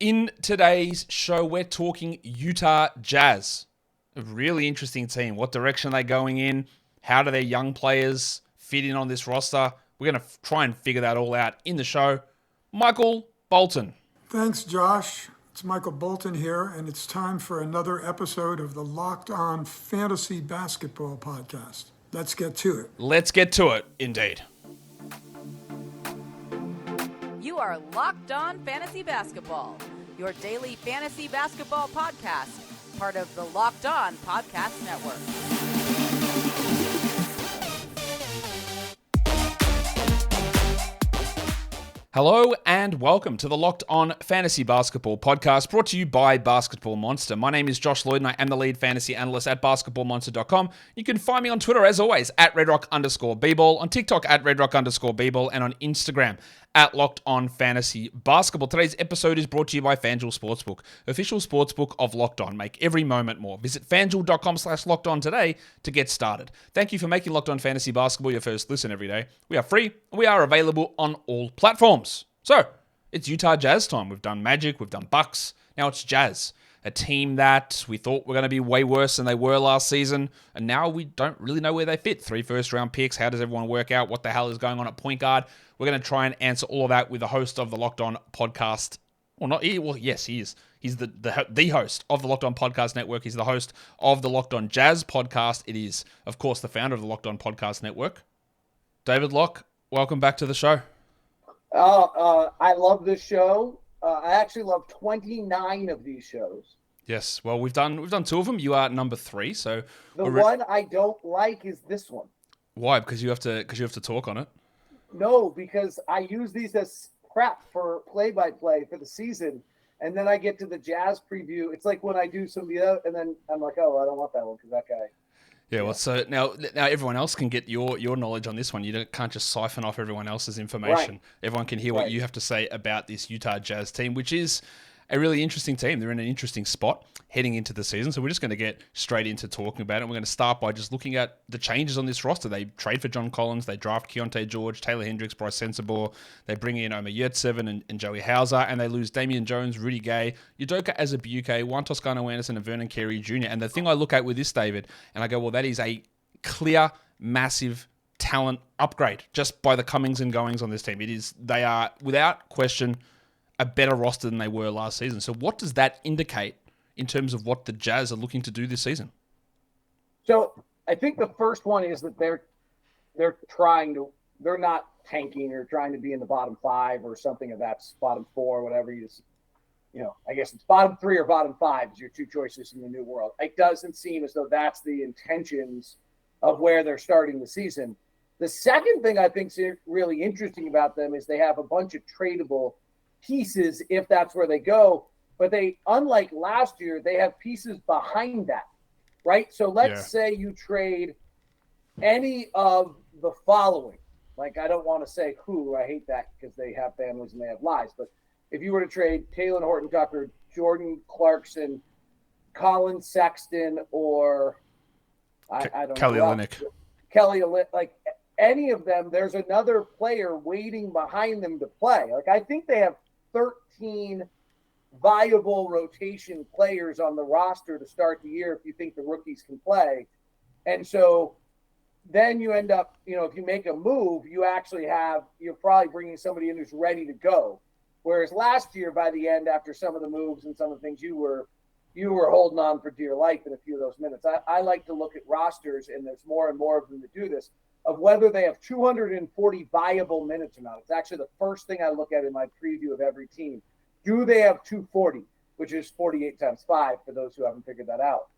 In today's show, we're talking Utah Jazz. A really interesting team. What direction are they going in? How do their young players fit in on this roster? We're going to try and figure that all out in the show. Michael Bolton. Thanks, Josh. It's Michael Bolton here, and it's time for another episode of the Locked On Fantasy Basketball Podcast. Let's get to it. Let's get to it, indeed. You are Locked On Fantasy Basketball, your daily fantasy basketball podcast, part of the Locked On Podcast Network. Hello and welcome to the Locked On Fantasy Basketball Podcast, brought to you by Basketball Monster. My name is Josh Lloyd and I am the lead fantasy analyst at basketballmonster.com. You can find me on Twitter as always at redrock_bball, on TikTok at redrock_bball, and on Instagram at Locked On Fantasy Basketball. Today's episode is brought to you by FanDuel Sportsbook, official sportsbook of Locked On. Make every moment more. Visit fanduel.com/lockedon today to get started. Thank you for making Locked On Fantasy Basketball your first listen every day. We are free and we are available on all platforms. So, it's Utah Jazz time. We've done Magic, we've done Bucks, now it's Jazz. A team that we thought were going to be way worse than they were last season, and now we don't really know where they fit. 3 first-round picks, how does everyone work out? What the hell is going on at point guard? We're going to try and answer all of that with the host of the Locked On podcast. Yes, he is. He's the host of the Locked On Podcast Network. He's the host of the Locked On Jazz podcast. It is, of course, the founder of the Locked On Podcast Network. David Locke, welcome back to the show. I love this show. I actually love 29 of these shows. Yes, well, we've done 2 of them. You are number 3, so the one I don't like is this one. Why? Because you have to talk on it. No, because I use these as prep for play-by-play for the season, and then I get to the Jazz preview. It's like when I do some of the other, and then I'm like, oh, I don't want that one because that guy. Yeah, well, so now everyone else can get your knowledge on this one. You can't just siphon off everyone else's information. Right. Everyone can hear what you have to say about this Utah Jazz team, which is a really interesting team. They're in an interesting spot heading into the season. So we're just going to get straight into talking about it. We're going to start by just looking at the changes on this roster. They trade for John Collins. They draft Keontae George, Taylor Hendricks, Bryce Sensabaugh. They bring in Omer Yurtseven and Joey Hauser. And they lose Damian Jones, Rudy Gay, Udoka Azubuike, Juan Toscano Anderson, and Vernon Carey Jr. And the thing I look at with this, David, and I go, well, that is a clear, massive talent upgrade just by the comings and goings on this team. They are, without question, a better roster than they were last season. So what does that indicate in terms of what the Jazz are looking to do this season? So I think the first one is that they're not tanking or trying to be in the bottom 5 or something of that, bottom 4, whatever I guess it's bottom 3 or bottom 5 is your 2 choices in the new world. It doesn't seem as though that's the intentions of where they're starting the season. The second thing I think is really interesting about them is they have a bunch of tradable pieces if that's where they go, but they, unlike last year, they have pieces behind that, right? So let's say you trade any of the following. Like, I don't want to say who, I hate that because they have families and they have lives, but if you were to trade Taylor Horton-Tucker, Jordan Clarkson, Colin Sexton, or I don't Kelly know. Kelly Olynyk, like any of them, there's another player waiting behind them to play. Like, I think they have 13 viable rotation players on the roster to start the year if you think the rookies can play. And so then you end up, if you make a move, you're probably bringing somebody in who's ready to go. Whereas last year, by the end, after some of the moves and some of the things, you were holding on for dear life in a few of those minutes. I like to look at rosters, and there's more and more of them that do this, of whether they have 240 viable minutes or not. It's actually the first thing I look at in my preview of every team. Do they have 240, which is 48 times 5 for those who haven't figured that out.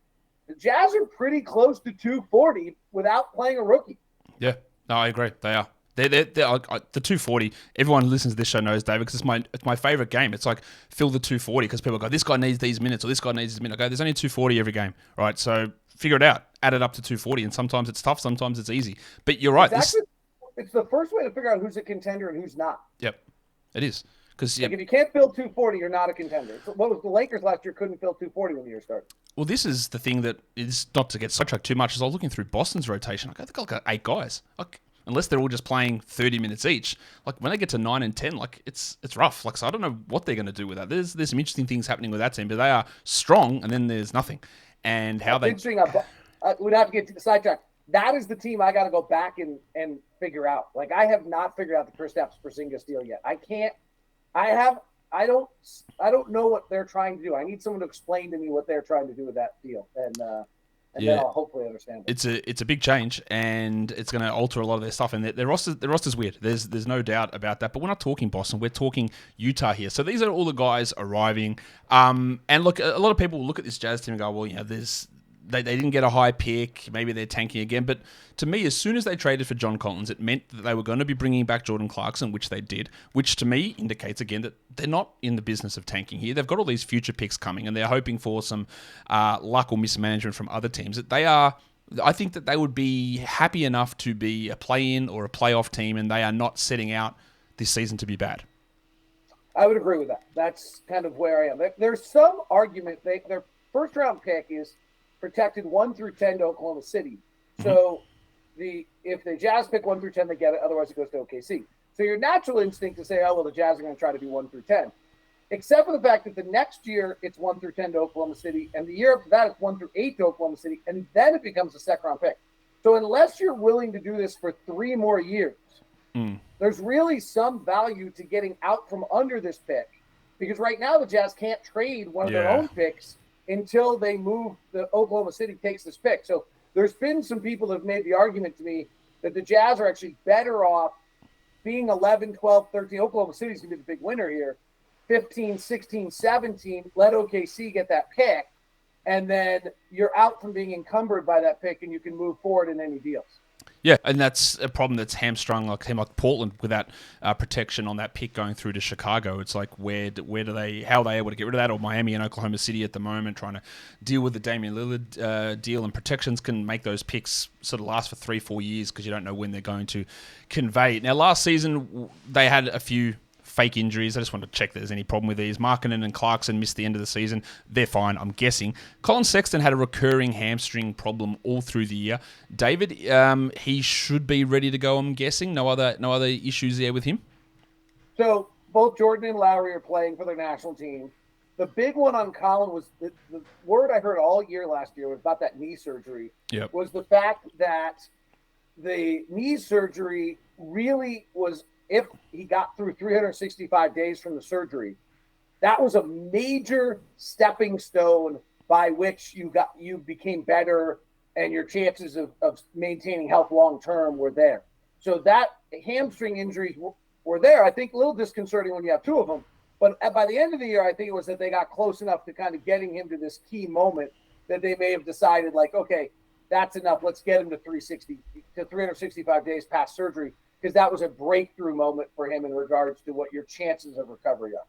The Jazz are pretty close to 240 without playing a rookie. Yeah, no, I agree. They are. They're the 240. Everyone who listens to this show knows, David, because it's my favorite game. It's like fill the 240 because people go, this guy needs these minutes or this guy needs these minutes. I go, there's only 240 every game, right? So figure it out. Add it up to 240, and sometimes it's tough, sometimes it's easy. But you're right. It's the first way to figure out who's a contender and who's not. Yep, it is. Because if you can't fill 240, you're not a contender. What was the Lakers last year couldn't fill 240 when the year started. Well, this is the thing that is, not to get sidetracked too much, is I was looking through Boston's rotation. I think I've got 8 guys. unless they're all just playing 30 minutes each, like when they get to 9 and 10, like it's rough. Like, so I don't know what they're going to do with that. There's some interesting things happening with that team, but they are strong, and then there's nothing. And how they... Interesting. We'd have to get to the sidetrack. That is the team I got to go back and figure out. Like, I have not figured out the Kristaps Porzingis deal yet. I don't know what they're trying to do. I need someone to explain to me what they're trying to do with that deal, and then I'll hopefully understand it. It's a big change, and it's going to alter a lot of their stuff. And their roster's weird. There's no doubt about that. But we're not talking Boston. We're talking Utah here. So these are all the guys arriving. And look, a lot of people will look at this Jazz team and go, well, they didn't get a high pick. Maybe they're tanking again. But to me, as soon as they traded for John Collins, it meant that they were going to be bringing back Jordan Clarkson, which they did, which to me indicates, again, that they're not in the business of tanking here. They've got all these future picks coming, and they're hoping for some luck or mismanagement from other teams. I think that they would be happy enough to be a play-in or a playoff team, and they are not setting out this season to be bad. I would agree with that. That's kind of where I am. There's some argument. Their first-round pick is protected 1 through 10 to Oklahoma City. So if the Jazz pick 1 through 10, they get it. Otherwise, it goes to OKC. So your natural instinct to say, oh, well, the Jazz are going to try to do 1 through 10. Except for the fact that the next year it's 1 through 10 to Oklahoma City, and the year after that it's 1 through 8 to Oklahoma City, and then it becomes a second-round pick. So unless you're willing to do this for 3 more years, there's really some value to getting out from under this pick, because right now the Jazz can't trade one of their own picks until the Oklahoma City takes this pick. So there's been some people that have made the argument to me that the Jazz are actually better off being 11, 12, 13. Oklahoma City's going to be the big winner here. 15, 16, 17, let OKC get that pick, and then you're out from being encumbered by that pick, and you can move forward in any deals. Yeah, and that's a problem that's hamstrung like Portland with that protection on that pick going through to Chicago. It's like how are they able to get rid of that? Or Miami and Oklahoma City at the moment trying to deal with the Damian Lillard deal, and protections can make those picks sort of last for 3-4 years because you don't know when they're going to convey. Now, last season they had a few fake injuries. I just want to check if there's any problem with these. Markkanen and Clarkson missed the end of the season. They're fine, I'm guessing. Colin Sexton had a recurring hamstring problem all through the year. David, he should be ready to go, I'm guessing. No other issues there with him? So both Jordan and Lowry are playing for their national team. The big one on Colin was the word I heard all year last year was about that knee surgery. Was the fact that the knee surgery really was, if he got through 365 days from the surgery, that was a major stepping stone by which you became better, and your chances of maintaining health long term were there. So that hamstring injuries were there. I think a little disconcerting when you have 2 of them. But by the end of the year, I think it was that they got close enough to kind of getting him to this key moment that they may have decided, like, okay, that's enough. Let's get him to 365 days past surgery, because that was a breakthrough moment for him in regards to what your chances of recovery are.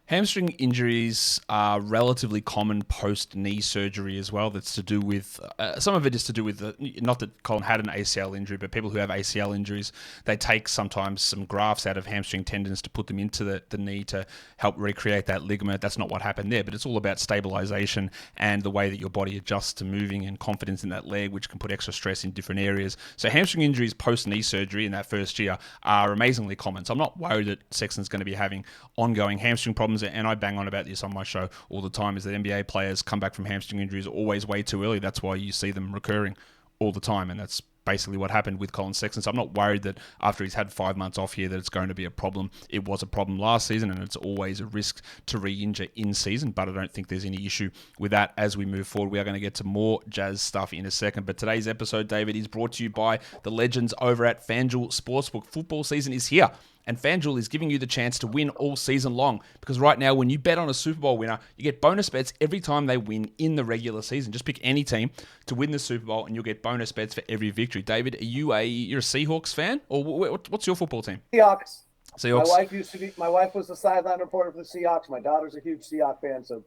Hamstring injuries are relatively common post-knee surgery as well. That's to do with, some of it is to do with, not that Colin had an ACL injury, but people who have ACL injuries, they take sometimes some grafts out of hamstring tendons to put them into the knee to help recreate that ligament. That's not what happened there, but it's all about stabilization and the way that your body adjusts to moving and confidence in that leg, which can put extra stress in different areas. So hamstring injuries post-knee surgery in that first year are amazingly common. So I'm not worried that Sexton's going to be having ongoing hamstring problems. And I bang on about this on my show all the time, is that NBA players come back from hamstring injuries always way too early. That's why you see them recurring all the time, and that's basically what happened with Colin Sexton. So I'm not worried that after he's had 5 months off here that it's going to be a problem. It was a problem last season, and it's always a risk to re-injure in season, but I don't think there's any issue with that as we move forward. We are going to get to more Jazz stuff in a second, but today's episode, David, is brought to you by the legends over at FanDuel Sportsbook. Football season is here, and FanDuel is giving you the chance to win all season long, because right now when you bet on a Super Bowl winner, you get bonus bets every time they win in the regular season. Just pick any team to win the Super Bowl and you'll get bonus bets for every victory. David, you're a Seahawks fan, or what's your football team? Seahawks. Seahawks. My wife was the sideline reporter for the Seahawks. My daughter's a huge Seahawks fan, so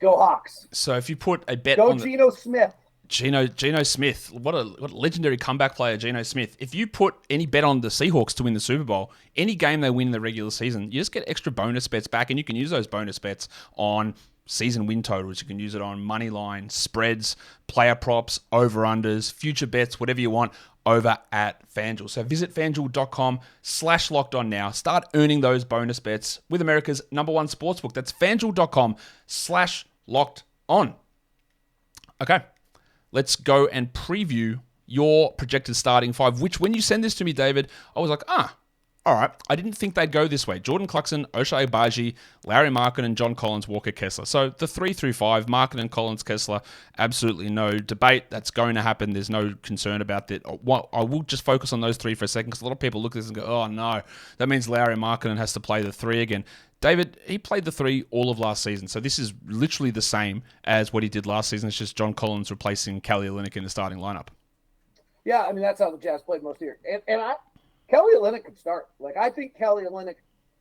go Hawks. So if you put a bet on Geno Smith. Geno Smith, what a legendary comeback player, Geno Smith. If you put any bet on the Seahawks to win the Super Bowl, any game they win in the regular season, you just get extra bonus bets back, and you can use those bonus bets on season win totals. You can use it on money line, spreads, player props, over-unders, future bets, whatever you want. over at FanDuel. So visit FanDuel.com/lockedon now. Start earning those bonus bets with America's #1 sportsbook. That's FanDuel.com/lockedon. Okay, let's go and preview your projected starting five, which when you send this to me, David, I was like, all right. I didn't think they'd go this way. Jordan Clarkson, Ochai Agbaji, Lauri Markkanen, John Collins, Walker Kessler. So the 3 through 5, Markkanen, Collins, Kessler, absolutely no debate. That's going to happen. There's no concern about that. I will just focus on those 3 for a second because a lot of people look at this and go, oh no, that means Lauri Markkanen has to play the 3 again. David, he played the 3 all of last season. So this is literally the same as what he did last season. It's just John Collins replacing Kelly Olynyk in the starting lineup. Yeah, I mean, that's how the Jazz played most of the year. And Kelly Olynyk could start. I think Kelly Olynyk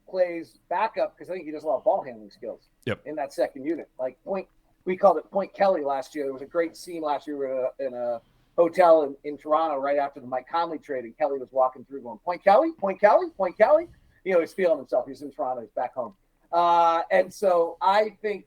plays backup because I think he does a lot of ball handling skills in that second unit. We called it Point Kelly last year. There was a great scene last year. We were in a hotel in Toronto right after the Mike Conley trade, and Kelly was walking through going, Point Kelly, Point Kelly, Point Kelly. He's feeling himself. He's in Toronto. He's back home. And so I think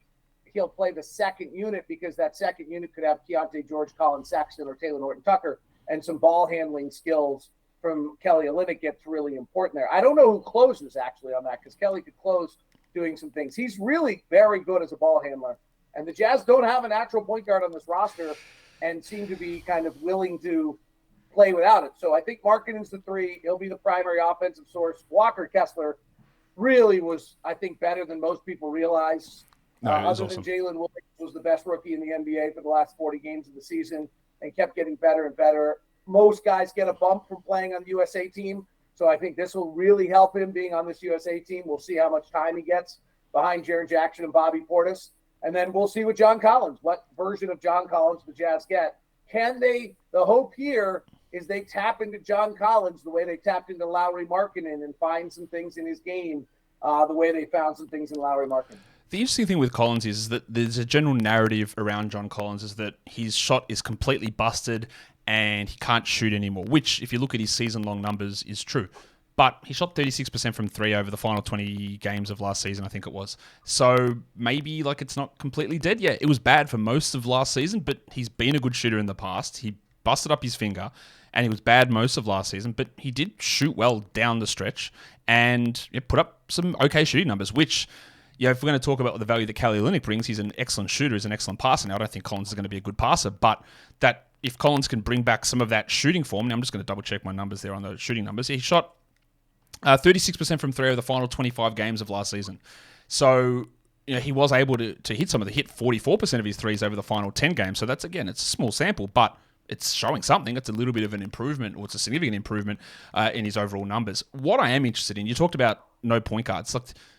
he'll play the second unit because that second unit could have Keontae George, Colin Sexton, or Taylor Norton-Tucker, and some ball handling skills from Kelly Olynyk gets really important there. I don't know who closes actually on that because Kelly could close doing some things. He's really very good as a ball handler. And the Jazz don't have a natural point guard on this roster and seem to be kind of willing to play without it. So I think Markkanen's the 3. He'll be the primary offensive source. Walker Kessler really was, I think, better than most people realize. Other than Jalen Williams was the best rookie in the NBA for the last 40 games of the season and kept getting better and better. Most guys get a bump from playing on the USA team. So I think this will really help him being on this USA team. We'll see how much time he gets behind Jaren Jackson and Bobby Portis. And then we'll see with John Collins, what version of John Collins the Jazz get. The hope here is they tap into John Collins the way they tapped into Lauri Markkanen and find some things in his game the way they found some things in Lauri Markkanen. The interesting thing with Collins is that there's a general narrative around John Collins is that his shot is completely busted and he can't shoot anymore, which, if you look at his season-long numbers, is true. But he shot 36% from 3 over the final 20 games of last season, I think it was. So maybe it's not completely dead yet. It was bad for most of last season, but he's been a good shooter in the past. He busted up his finger, and he was bad most of last season, but he did shoot well down the stretch and put up some okay shooting numbers, which... if we're going to talk about the value that Kelly Olynyk brings, he's an excellent shooter, he's an excellent passer. Now, I don't think Collins is going to be a good passer, but that if Collins can bring back some of that shooting form, now I'm just going to double check my numbers there on the shooting numbers. He shot 36% from 3 over the final 25 games of last season. So, he was able to hit 44% of his threes over the final 10 games. So that's, again, it's a small sample, but it's showing something. It's a little bit of an improvement, or it's a significant improvement in his overall numbers. What I am interested in, you talked about no point guards.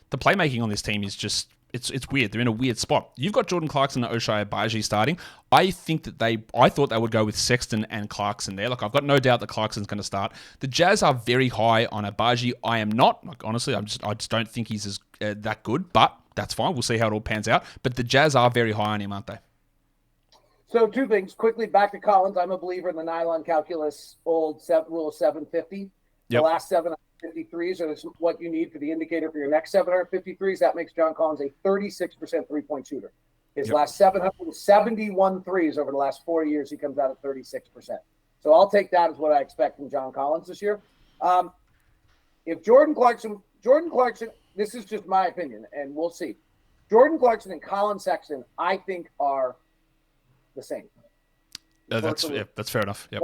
The playmaking on this team is just, it's weird. They're in a weird spot. You've got Jordan Clarkson and Ochai Agbaji starting. I thought they would go with Sexton and Clarkson there. I've got no doubt that Clarkson's going to start. The Jazz are very high on Agbaji. I am not. Honestly, I just don't think he's that good, but that's fine. We'll see how it all pans out. But the Jazz are very high on him, aren't they? So 2 things. Quickly, back to Collins. I'm a believer in the nylon calculus, rule of 750. The last 753s are what you need for the indicator for your next 753s. That makes John Collins a 36% three-point shooter. His last 771 threes over the last 4 years, he comes out at 36%. So I'll take that as what I expect from John Collins this year. If Jordan Clarkson, this is just my opinion, and we'll see. Jordan Clarkson and Colin Sexton, I think, are the same. That's fair enough. Yep.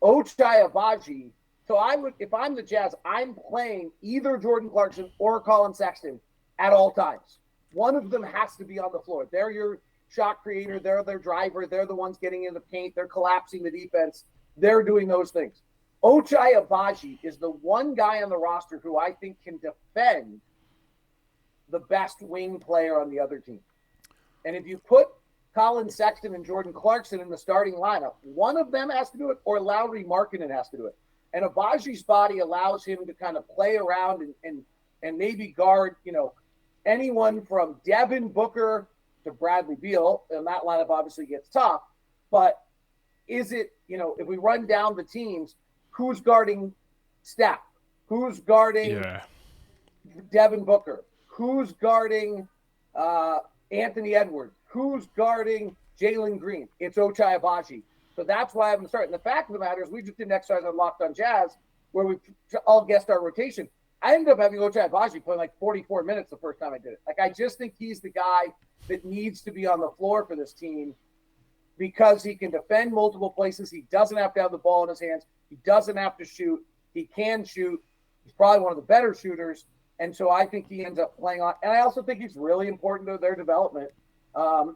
Ochai Agbaji. So if I'm the Jazz, I'm playing either Jordan Clarkson or Colin Sexton at all times. One of them has to be on the floor. They're your shot creator. They're their driver. They're the ones getting in the paint. They're collapsing the defense. They're doing those things. Ochai Agbaji is the one guy on the roster who I think can defend the best wing player on the other team. And if you put Colin Sexton and Jordan Clarkson in the starting lineup, one of them has to do it, or Lauri Markkanen has to do it. And Agbaji's body allows him to kind of play around and maybe guard, anyone from Devin Booker to Bradley Beal. And that lineup obviously gets tough. But is it, if we run down the teams, who's guarding Steph? Who's guarding Devin Booker? Who's guarding Anthony Edwards? Who's guarding Jalen Green? It's Ochai Agbaji. So that's why I haven't started. And the fact of the matter is we just did an exercise on Locked on Jazz where we all guessed our rotation. I ended up having Ochai Agbaji play like 44 minutes the first time I did it. Like, I just think he's the guy that needs to be on the floor for this team because he can defend multiple places. He doesn't have to have the ball in his hands. He doesn't have to shoot. He can shoot. He's probably one of the better shooters. And so I think he ends up playing on. And I also think he's really important to their development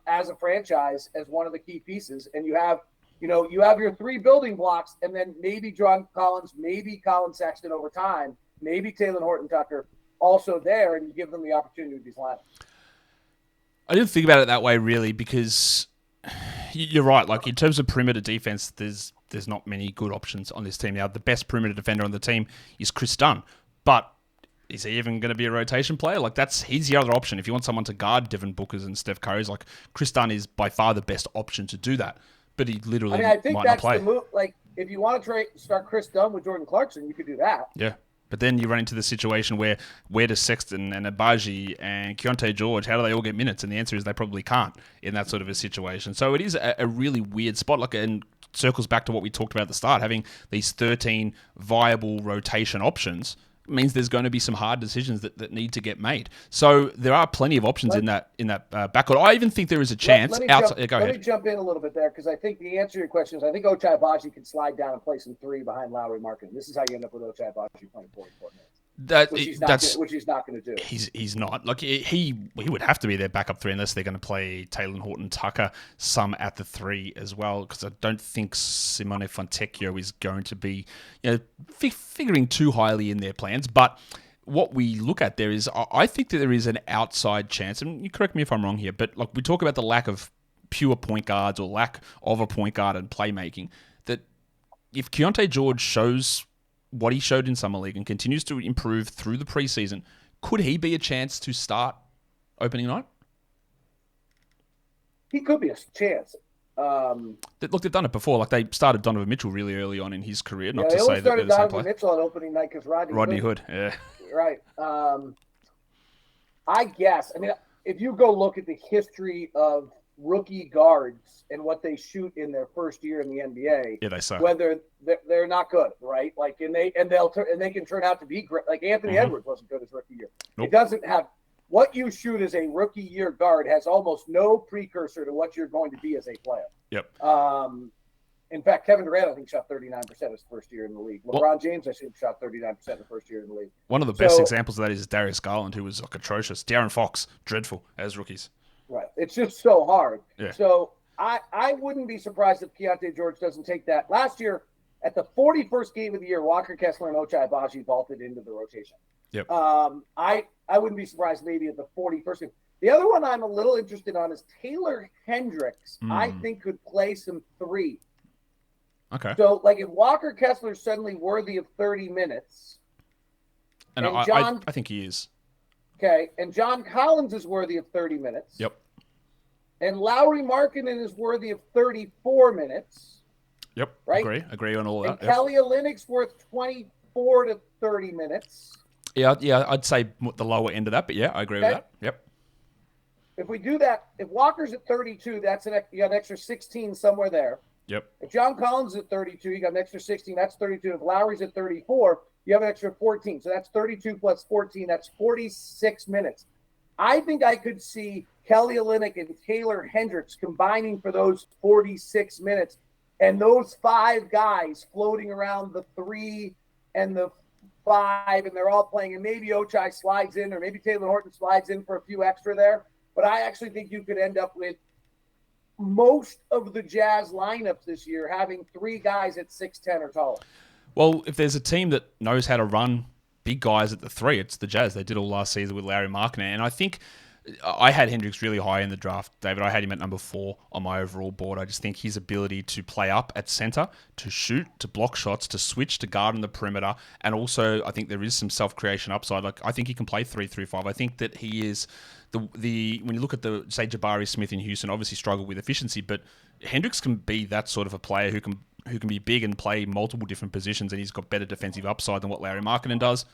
as a franchise, as one of the key pieces. And you have your three building blocks, and then maybe John Collins, maybe Colin Sexton over time, maybe Taylor Horton-Tucker also there, and you give them the opportunity with these lineups. I didn't think about it that way, really, because you're right. Like, in terms of perimeter defense, there's not many good options on this team now. The best perimeter defender on the team is Chris Dunn, but is he even going to be a rotation player? Like, he's the other option. If you want someone to guard Devin Booker's and Steph Curry's, like, Chris Dunn is by far the best option to do that. But he literally I think might that's not play. The move. Like, if you want to start Chris Dunn with Jordan Clarkson, you could do that. Yeah. But then you run into the situation where does Sexton and Agbaji and Keyonte George, how do they all get minutes? And the answer is they probably can't in that sort of a situation. So it is a really weird spot. Like, and circles back to what we talked about at the start. Having these 13 viable rotation options means there's going to be some hard decisions that need to get made. So there are plenty of options in that backcourt. I even think there is a chance. Let me jump in a little bit there, because I think the answer to your question is I think Ochai Agbaji can slide down and play some three behind Lauri Markkanen. This is how you end up with Ochai Agbaji playing 44 minutes. Which he's not going to do. He's not. Like, he would have to be their backup three unless they're going to play Taylor Horton-Tucker some at the three as well, because I don't think Simone Fontecchio is going to be figuring too highly in their plans. But what we look at there is, I think that there is an outside chance, and you correct me if I'm wrong here, but like, we talk about the lack of pure point guards or lack of a point guard and playmaking, that if Keyonte George shows what he showed in Summer League and continues to improve through the preseason, could he be a chance to start opening night? He could be a chance. Look, they've done it before. Like, they started Donovan Mitchell really early on in his career. Not to they say that they're started the same Donovan player. Mitchell on opening night because Rodney Hood. Yeah. Right. I guess. I mean, if you go look at the history of rookie guards and what they shoot in their first year in the NBA, yeah, they suck. Whether they're not good, right? Like, and they can turn out to be great. Like, Anthony Edwards wasn't good his rookie year. Nope. It doesn't have what you shoot as a rookie year guard has almost no precursor to what you're going to be as a player. Yep. In fact, Kevin Durant, I think, shot 39% his first year in the league. LeBron James, I think, shot 39% the first year in the league. One of the best examples of that is Darius Garland, who was like atrocious. De'Aaron Fox, dreadful as rookies. Right. It's just so hard. Yeah. So I wouldn't be surprised if Keyonte George doesn't take that. Last year, at the 41st game of the year, Walker Kessler and Ochai Agbaji vaulted into the rotation. Yep. I wouldn't be surprised maybe at the 41st game. The other one I'm a little interested on is Taylor Hendricks. I think could play some three. Okay. So, like, if Walker Kessler's suddenly worthy of 30 minutes. And I think he is. Okay. And John Collins is worthy of 30 minutes. Yep. And Lauri Markkanen is worthy of 34 minutes. Yep. Right? Agree on all that. And Kelly Olynyk's worth 24 to 30 minutes. Yeah, I'd say the lower end of that, but yeah, I agree with that. Yep. If we do that, if Walker's at 32, you got an extra 16 somewhere there. Yep. If John Collins is at 32, you got an extra 16. That's 32. If Lowry's at 34, you have an extra 14. So that's 32 plus 14. That's 46 minutes. I think I could see Kelly Olynyk and Taylor Hendricks combining for those 46 minutes, and those five guys floating around the 3 and the 5, and they're all playing. And maybe Ochai slides in, or maybe Taylor Horton slides in for a few extra there. But I actually think you could end up with most of the Jazz lineups this year having three guys at 6'10" or taller. Well, if there's a team that knows how to run big guys at the 3, it's the Jazz. They did all last season with Lauri Markkanen. And I think I had Hendricks really high in the draft, David. I had him at number 4 on my overall board. I just think his ability to play up at center, to shoot, to block shots, to switch, to guard on the perimeter, and also I think there is some self-creation upside. Like, I think he can play 3-3-5. I think that he is the when you look at the, say, Jabari Smith in Houston, obviously struggled with efficiency, but Hendricks can be that sort of a player who can be big and play multiple different positions, and he's got better defensive upside than what Lauri Markkanen does.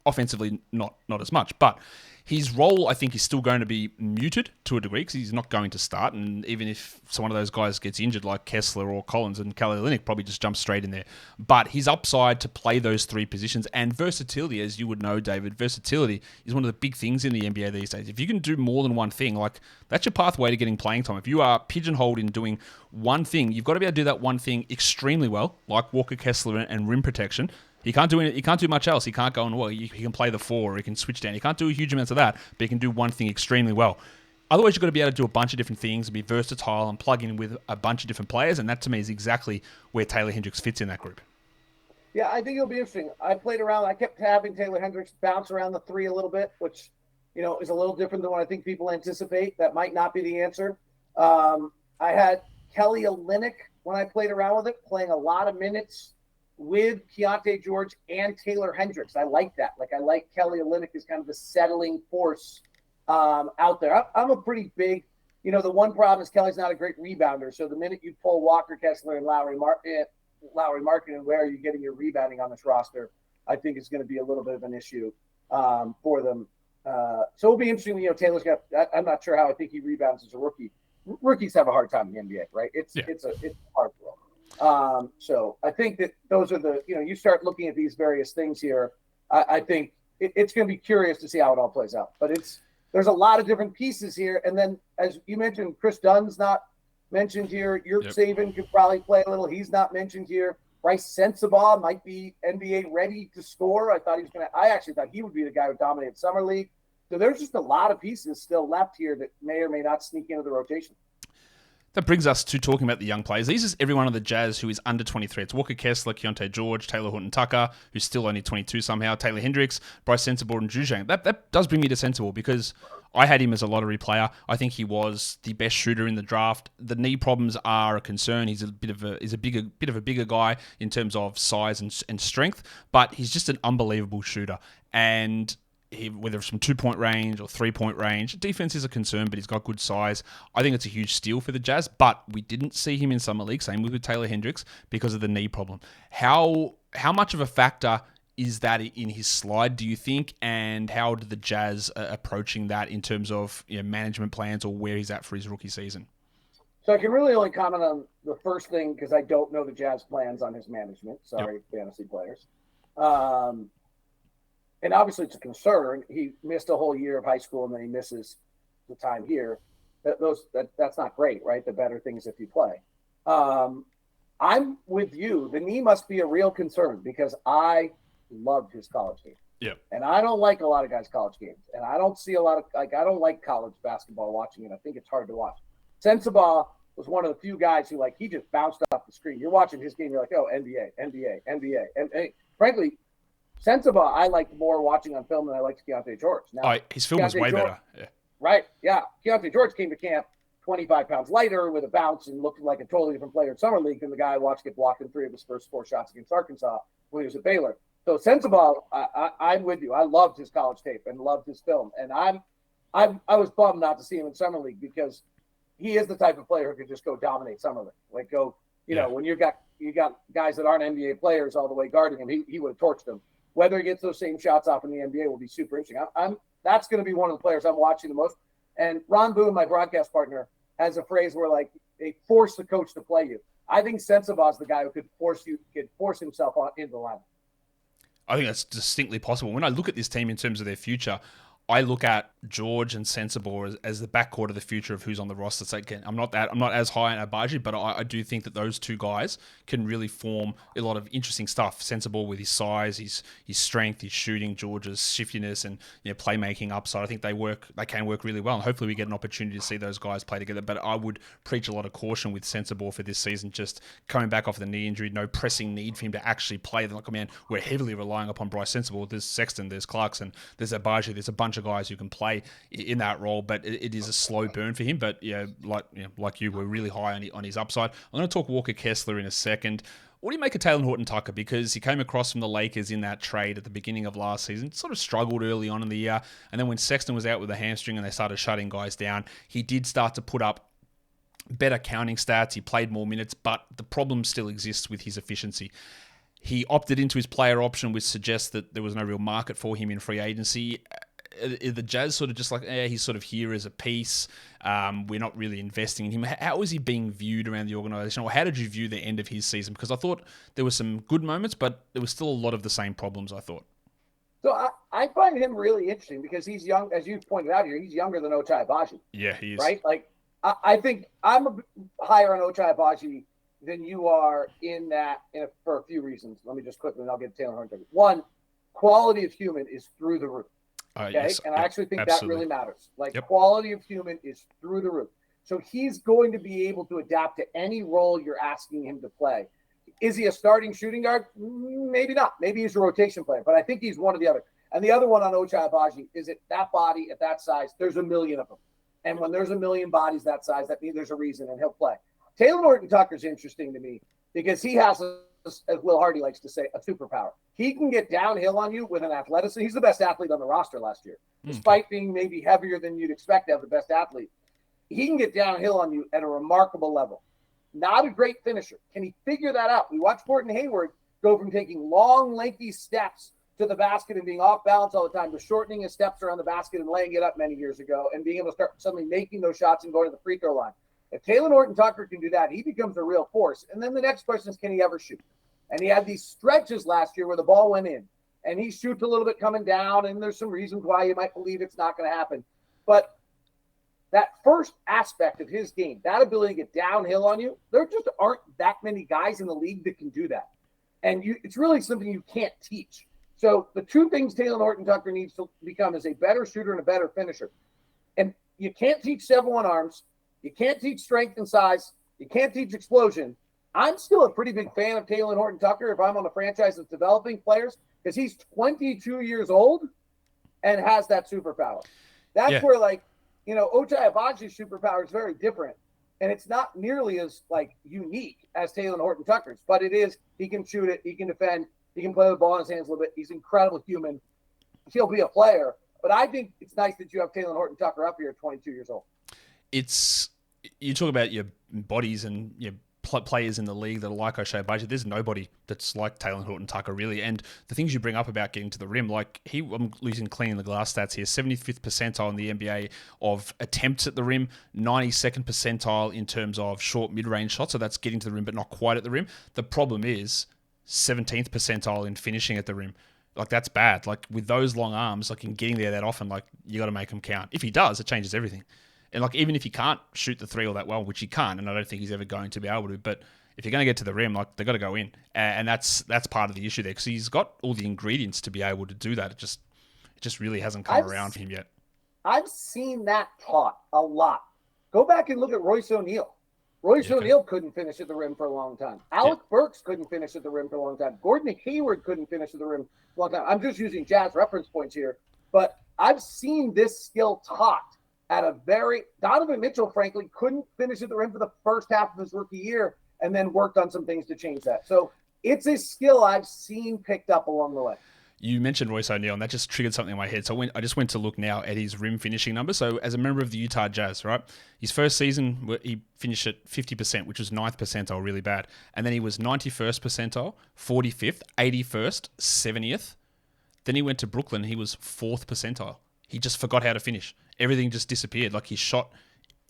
Offensively, not as much, but his role, I think, is still going to be muted to a degree because he's not going to start. And even if one of those guys gets injured, like Kessler or Collins, and Kelly Olynyk probably just jumps straight in there. But his upside to play those three positions and versatility, as you would know, David, versatility is one of the big things in the NBA these days. If you can do more than one thing, like that's your pathway to getting playing time. If you are pigeonholed in doing one thing, you've got to be able to do that one thing extremely well, like Walker Kessler and rim protection. He can't do much else. He can't go and he can play the four, or he can switch down. He can't do a huge amount of that, but he can do one thing extremely well. Otherwise, you've got to be able to do a bunch of different things and be versatile and plug in with a bunch of different players, and that to me is exactly where Taylor Hendricks fits in that group. Yeah, I think it'll be interesting. I played around. I kept having Taylor Hendricks bounce around the three a little bit, which, is a little different than what I think people anticipate. That might not be the answer. I had Kelly Olynyk when I played around with it, playing a lot of minutes with Keontae George and Taylor Hendricks. I like that. I like Kelly Olynyk as kind of the settling force out there. I'm a pretty big, the one problem is Kelly's not a great rebounder. So the minute you pull Walker Kessler and Lauri Markkanen, where are you getting your rebounding on this roster? I think it's going to be a little bit of an issue for them. So it'll be interesting. Taylor's got. I'm not sure how I think he rebounds as a rookie. Rookies have a hard time in the NBA, right? It's a hard role. So I think that those are you start looking at these various things here. I think it's going to be curious to see how it all plays out. But there's a lot of different pieces here. And then, as you mentioned, Chris Dunn's not mentioned here. Saban could probably play a little. He's not mentioned here. Bryce Sensabaugh might be NBA ready to score. I actually thought he would be the guy who dominated Summer League. So there's just a lot of pieces still left here that may or may not sneak into the rotation. That brings us to talking about the young players. These is everyone on the Jazz who is under 23. It's Walker Kessler, Keontae George, Taylor Horton-Tucker, who's still only 22 somehow, Taylor Hendricks, Bryce Sensabaugh, and Zhu Zhang. That does bring me to Sensabaugh because I had him as a lottery player. I think he was the best shooter in the draft. The knee problems are a concern. He's a bit of a bigger guy in terms of size and strength, but he's just an unbelievable shooter. And whether it's from 2-point range or 3-point range, defense is a concern, but he's got good size. I think it's a huge steal for the Jazz, but we didn't see him in Summer League, same with Taylor Hendricks, because of the knee problem. How much of a factor is that in his slide, do you think, and how do the Jazz approaching that in terms of management plans or where he's at for his rookie season? So I can really only comment on the first thing because I don't know the Jazz plans on his management. Sorry, fantasy players. And obviously it's a concern. He missed a whole year of high school and then he misses the time here. That's not great, right? The better things if you play. I'm with you. The knee must be a real concern because I loved his college game. Yeah. And I don't like a lot of guys' college games. And I don't see a lot of I don't like college basketball watching it. I think it's hard to watch. Sensabaugh was one of the few guys who he just bounced off the screen. You're watching his game, you're like, oh, NBA. And frankly, Sensabaugh, I liked more watching on film than I liked Keontae George. Now, his film was way better. Yeah. Right, yeah. Keontae George came to camp 25 pounds lighter with a bounce and looked like a totally different player in Summer League than the guy I watched get blocked in 3 of his first 4 shots against Arkansas when he was at Baylor. So Sensabaugh, I'm with you. I loved his college tape and loved his film. And I was bummed not to see him in Summer League because he is the type of player who could just go dominate Summer League. When you got guys that aren't NBA players all the way guarding him, he would have torched them. Whether he gets those same shots off in the NBA will be super interesting. That's going to be one of the players I'm watching the most. And Ron Boone, my broadcast partner, has a phrase where they force the coach to play you. I think Sensabaugh's the guy who could force himself into the lineup. I think that's distinctly possible. When I look at this team in terms of their future, I look at George and Sensabaugh as the backcourt of the future of who's on the roster. So again, I'm not as high on Agbaji, but I do think that those two guys can really form a lot of interesting stuff. Sensabaugh with his size, his strength, his shooting, George's shiftiness and playmaking upside. I think they can work really well, and hopefully we get an opportunity to see those guys play together. But I would preach a lot of caution with Sensabaugh for this season, just coming back off the knee injury, no pressing need for him to actually play. We're heavily relying upon Bryce Sensabaugh. There's Sexton, there's Clarkson, there's Agbaji, there's a bunch of guys who can play in that role, but it is a slow burn for him. But like you, we're really high on his upside. I'm going to talk Walker Kessler in a second. What do you make of Taylor Horton-Tucker? Because he came across from the Lakers in that trade at the beginning of last season, sort of struggled early on in the year, and then when Sexton was out with a hamstring and they started shutting guys down, he did start to put up better counting stats. He played more minutes, but the problem still exists with his efficiency. He opted into his player option, which suggests that there was no real market for him in free agency. The Jazz sort of just like, he's sort of here as a piece. We're not really investing in him. How is he being viewed around the organization? Or how did you view the end of his season? Because I thought there were some good moments, but there was still a lot of the same problems, I thought. So I find him really interesting because he's young, as you pointed out here, he's younger than Ochai Agbaji. Yeah, he is. Right? Like, I think I'm higher on Ochai Agbaji than you are for a few reasons. Let me just quickly, and I'll get Taylor Horton. One, quality of human is through the roof. Okay. Yes, and I actually think absolutely. that really matters. Like, quality of human is through the roof. So he's going to be able to adapt to any role you're asking him to play. Is he a starting shooting guard? Maybe not. Maybe he's a rotation player, but I think he's one or the other. And the other one on Ochai Agbaji is that body at that size, there's a million of them. And when there's a million bodies that size, that means there's a reason, and he'll play. Taylor Horton-Tucker's interesting to me because he has, as Will Hardy likes to say, a superpower. He can get downhill on you with an athleticism. He's the best athlete on the roster last year, despite being maybe heavier than you'd expect to have the best athlete. He can get downhill on you at a remarkable level. Not a great finisher. Can he figure that out? We watched Gordon Hayward go from taking long, lengthy steps to the basket and being off balance all the time to shortening his steps around the basket and laying it up many years ago and being able to start suddenly making those shots and going to the free throw line. If Taylor Horton-Tucker can do that, he becomes a real force. And then the next question is, can he ever shoot? And he had these stretches last year where the ball went in. And he shoots a little bit coming down, and there's some reasons why you might believe it's not going to happen. But that first aspect of his game, that ability to get downhill on you, there just aren't that many guys in the league that can do that. And it's really something you can't teach. So the two things Taylor Horton-Tucker needs to become is a better shooter and a better finisher. And you can't teach 7-1 arms. You can't teach strength and size. You can't teach explosion. I'm still a pretty big fan of Taylor Horton-Tucker if I'm on a franchise that's developing players because he's 22 years old and has that superpower. That's where, like, you know, Ochai Agbaji's superpower is very different. And it's not nearly as, like, unique as Taylor Horton-Tucker's. But it is, he can shoot it, he can defend, he can play with the ball in his hands a little bit. He's an incredible human. He'll be a player. But I think it's nice that you have Taylor Horton-Tucker up here at 22 years old. You talk about your bodies and your players in the league that are like Ochai Agbaji. There's nobody that's like Taylor Horton-Tucker, really. And the things you bring up about getting to the rim, like I'm losing cleaning the glass stats here, 75th percentile in the NBA of attempts at the rim, 92nd percentile in terms of short mid-range shots. So that's getting to the rim, but not quite at the rim. The problem is 17th percentile in finishing at the rim. Like, that's bad. Like, with those long arms, like, in getting there that often, like, you got to make them count. If he does, it changes everything. And, like, even if he can't shoot the three all that well, which he can't, and I don't think he's ever going to be able to, but if you're going to get to the rim, like, they've got to go in. And that's part of the issue there, because he's got all the ingredients to be able to do that. It just really hasn't come around for him yet. I've seen that taught a lot. Go back and look at Royce O'Neal. O'Neal couldn't finish at the rim for a long time. Alec Burks couldn't finish at the rim for a long time. Gordon Hayward couldn't finish at the rim for a long time. I'm just using Jazz reference points here, but I've seen this skill taught at a Donovan Mitchell, frankly, couldn't finish at the rim for the first half of his rookie year and then worked on some things to change that. So it's a skill I've seen picked up along the way. You mentioned Royce O'Neal, and that just triggered something in my head. So I just went to look now at his rim finishing number. So as a member of the Utah Jazz, right, his first season, he finished at 50%, which was 9th percentile, really bad. And then he was 91st percentile, 45th, 81st, 70th. Then he went to Brooklyn, he was 4th percentile. He just forgot how to finish. Everything just disappeared. Like, his shot,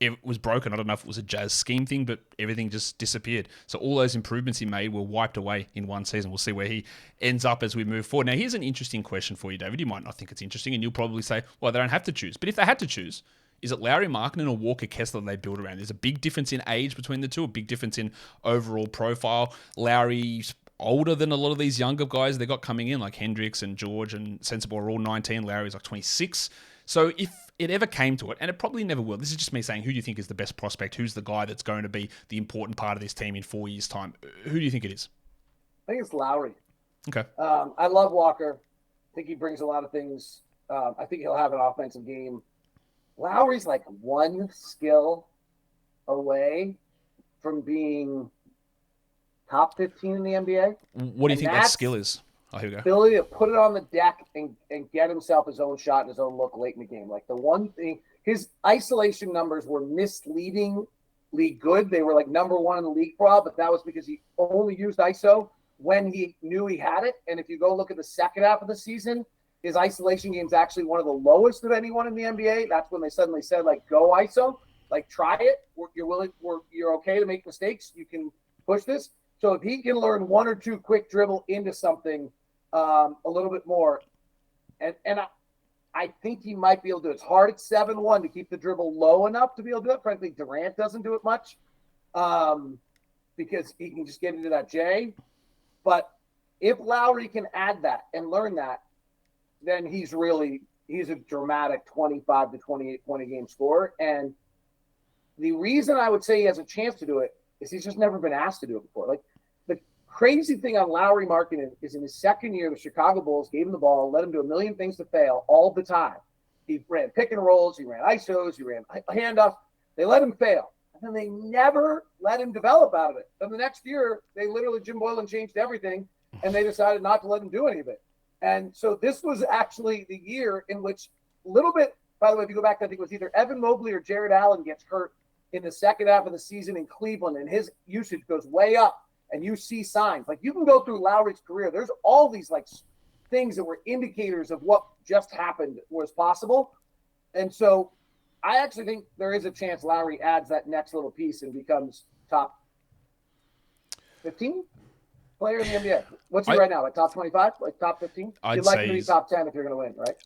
it was broken. I don't know if it was a Jazz scheme thing, but everything just disappeared. So all those improvements he made were wiped away in one season. We'll see where he ends up as we move forward. Now, here's an interesting question for you, David. You might not think it's interesting, and you'll probably say, well, they don't have to choose. But if they had to choose, is it Lauri Markkanen or Walker Kessler they build around? There's a big difference in age between the two, a big difference in overall profile. Lauri's older than a lot of these younger guys they got coming in, like Hendricks and George and Sensible are all 19. Lauri's like 26. So if it ever came to it, and it probably never will, this is just me saying, who do you think is the best prospect? Who's the guy that's going to be the important part of this team in 4 years' time? Who do you think it is? I think it's Lowry. Okay. I love Walker. I think he brings a lot of things. I think he'll have an offensive game. Lowry's like one skill away from being top 15 in the NBA. What do you think that skill is? Oh, here we go. Ability to put it on the deck and get himself his own shot and his own look late in the game. Like, the one thing, his isolation numbers were misleadingly good. They were like number one in the league for a while, but that was because he only used ISO when he knew he had it. And if you go look at the second half of the season, his isolation game is actually one of the lowest of anyone in the NBA. That's when they suddenly said, like, go ISO, like, try it. You're okay to make mistakes. You can push this. So if he can learn one or two quick dribble into something a little bit more, and I think he might be able to do it. It's hard at 7-1 to keep the dribble low enough to be able to do it. Frankly, Durant doesn't do it much because he can just get into that J. But if Lowry can add that and learn that, then he's a dramatic 25 to 28 point a game scorer. And the reason I would say he has a chance to do it is he's just never been asked to do it before. Like, the crazy thing on Lauri Markkanen is in his second year, the Chicago Bulls gave him the ball, let him do a million things to fail all the time. He ran pick and rolls, he ran ISOs, he ran handoffs. They let him fail. And then they never let him develop out of it. Then the next year, they literally, Jim Boylan changed everything, and they decided not to let him do any of it. And so this was actually the year in which a little bit, by the way, if you go back, I think it was either Evan Mobley or Jared Allen gets hurt in the second half of the season in Cleveland, and his usage goes way up, and you see signs. Like, you can go through Lowry's career. There's all these, like, things that were indicators of what just happened was possible. And so I actually think there is a chance Lowry adds that next little piece and becomes top 15 player in the NBA. What's he right now? Like top 25? Like top 15? You'd like him to be top 10 if you're going to win, right?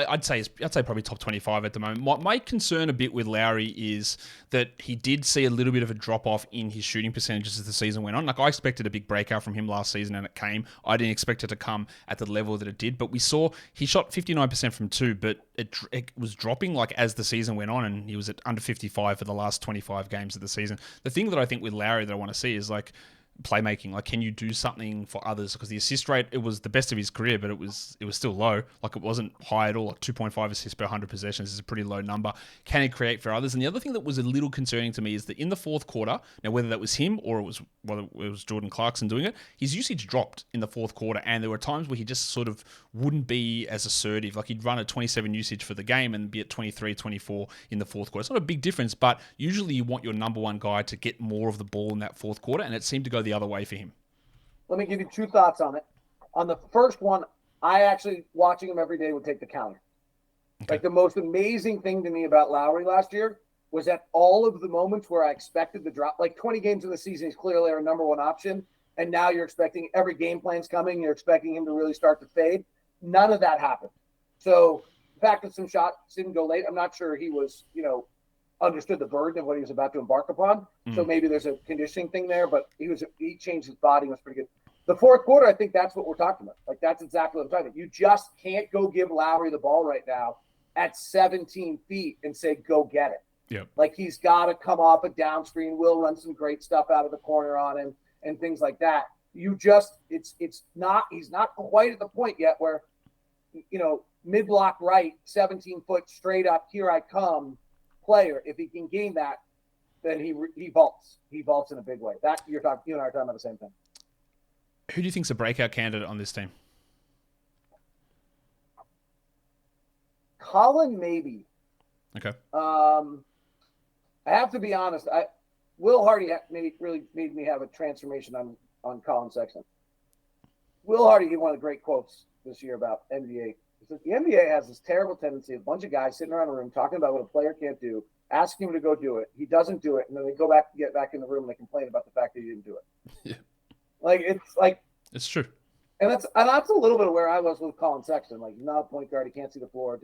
I'd say probably top 25 at the moment. My concern a bit with Lowry is that he did see a little bit of a drop-off in his shooting percentages as the season went on. Like, I expected a big breakout from him last season, and it came. I didn't expect it to come at the level that it did, but we saw he shot 59% from two, but it was dropping like as the season went on, and he was at under 55 for the last 25 games of the season. The thing that I think with Lowry that I want to see is, like, playmaking. Like, can you do something for others? Because the assist rate, it was the best of his career, but it was still low. Like, it wasn't high at all. Like 2.5 assists per 100 possessions is a pretty low number. Can he create for others? And the other thing that was a little concerning to me is that in the fourth quarter, now whether that was him or whether it was Jordan Clarkson doing it, his usage dropped in the fourth quarter, and there were times where he just sort of wouldn't be as assertive. Like, he'd run a 27 usage for the game and be at 23, 24 in the fourth quarter. It's not a big difference, but usually you want your number one guy to get more of the ball in that fourth quarter, and it seemed to go the other way for him. Let me give you two thoughts on it. On the first one, I actually, watching him every day, would take the counter. Okay. Like, the most amazing thing to me about Lowry last year was that all of the moments where I expected the drop, like 20 games in the season, he's clearly our number one option, and now you're expecting every game plan's coming, you're expecting him to really start to fade. None of that happened. So the fact that some shots didn't go late, I'm not sure he was, understood the burden of what he was about to embark upon. So maybe there's a conditioning thing there, but he changed his body, was pretty good. The fourth quarter, I think that's what we're talking about. Like, that's exactly what I'm talking about. You just can't go give Lowry the ball right now at 17 feet and say, go get it. Yep. Like, he's got to come off a down screen. Will run some great stuff out of the corner on him and things like that. He's not quite at the point yet where, mid-block right, 17-foot straight up, here I come player. If he can gain that, then he vaults. He vaults in a big way. That you and I are talking about the same thing. Who do you think's a breakout candidate on this team? Colin, maybe. Okay. I have to be honest. Will Hardy really made me have a transformation on Colin Sexton. Will Hardy gave one of the great quotes this year about NBA. He said, the NBA has this terrible tendency of a bunch of guys sitting around a room talking about what a player can't do, asking him to go do it. He doesn't do it, and then they get back in the room and they complain about the fact that he didn't do it. Yeah. It's true. And that's a little bit of where I was with Colin Sexton. Like, he's not a point guard, he can't see the floor.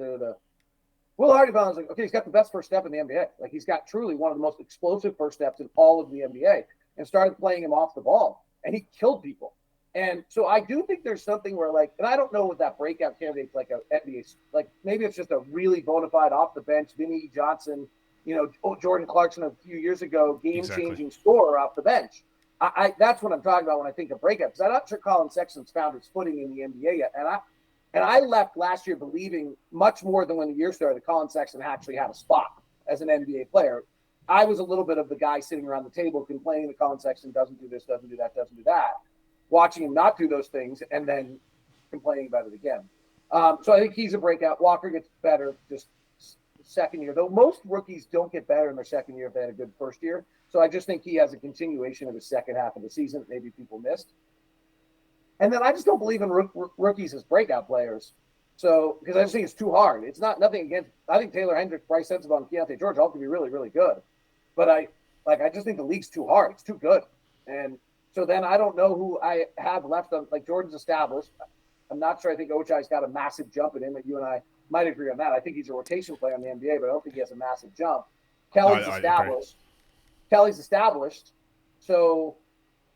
Will Hardy found, like, okay, he's got the best first step in the NBA. Like, he's got truly one of the most explosive first steps in all of the NBA, and started playing him off the ball, and he killed people. And so I do think there's something where, like, and I don't know what that breakout candidate's like, NBA, like, maybe it's just a really bona fide off the bench, Vinny Johnson, Jordan Clarkson a few years ago, game-changing scorer off the bench. That's what I'm talking about when I think of breakout, because I'm not sure Colin Sexton's found his footing in the NBA yet. And I left last year believing much more than when the year started that Colin Sexton actually had a spot as an NBA player. I was a little bit of the guy sitting around the table complaining that Colin Sexton doesn't do this, doesn't do that, doesn't do that, watching him not do those things and then complaining about it again. So I think he's a breakout. Walker gets better just second year, though most rookies don't get better in their second year if they had a good first year. So I just think he has a continuation of the second half of the season that maybe people missed. And then I just don't believe in rookies as breakout players. So, because I just think it's too hard. It's nothing against, I think Taylor Hendricks, Bryce Sensabaugh, and Keontae George all could be really, really good. But I just think the league's too hard. It's too good. And so then I don't know who I have left on, like Jordan's established. I'm not sure. I think Ochai's got a massive jump in him, and you and I might agree on that. I think he's a rotation player in the NBA, but I don't think he has a massive jump. Kelly's established. Kelly's established. So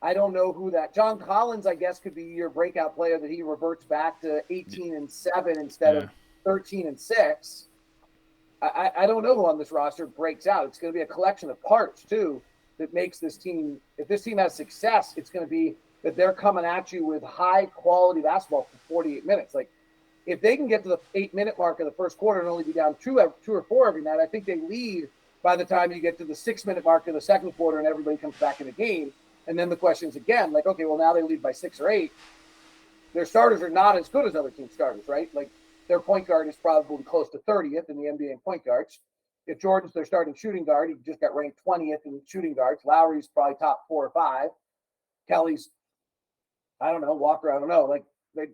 I don't know who that. John Collins, I guess, could be your breakout player that he reverts back to 18-7 instead of 13-6. I don't know who on this roster breaks out. It's going to be a collection of parts, too, that makes this team. If this team has success, it's going to be that they're coming at you with high-quality basketball for 48 minutes. Like, if they can get to the 8-minute mark of the first quarter and only be down two or four every night, I think they lead by the time you get to the 6-minute mark of the second quarter and everybody comes back in the game. And then the question is again, like, okay, well, now they lead by 6 or 8. Their starters are not as good as other team starters, right? Like, their point guard is probably close to 30th in the NBA in point guards. If Jordan's their starting shooting guard, he just got ranked 20th in shooting guards. Lowry's probably top 4 or 5. Kelly's, I don't know, Walker, I don't know. Like,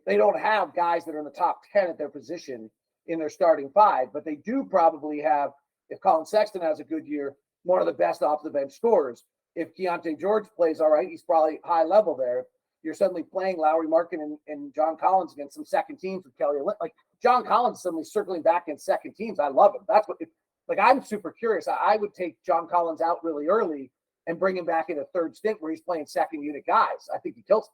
they don't have guys that are in the top 10 at their position in their starting 5, but they do probably have, if Colin Sexton has a good year, one of the best off the bench scorers. If Keontae George plays all right, he's probably high level there. You're suddenly playing Lauri Markkanen and John Collins against some second teams with Kelly. Like, John Collins suddenly circling back in second teams. I love him. That's what, like, I'm super curious. I would take John Collins out really early and bring him back in a third stint where he's playing second unit guys. I think he kills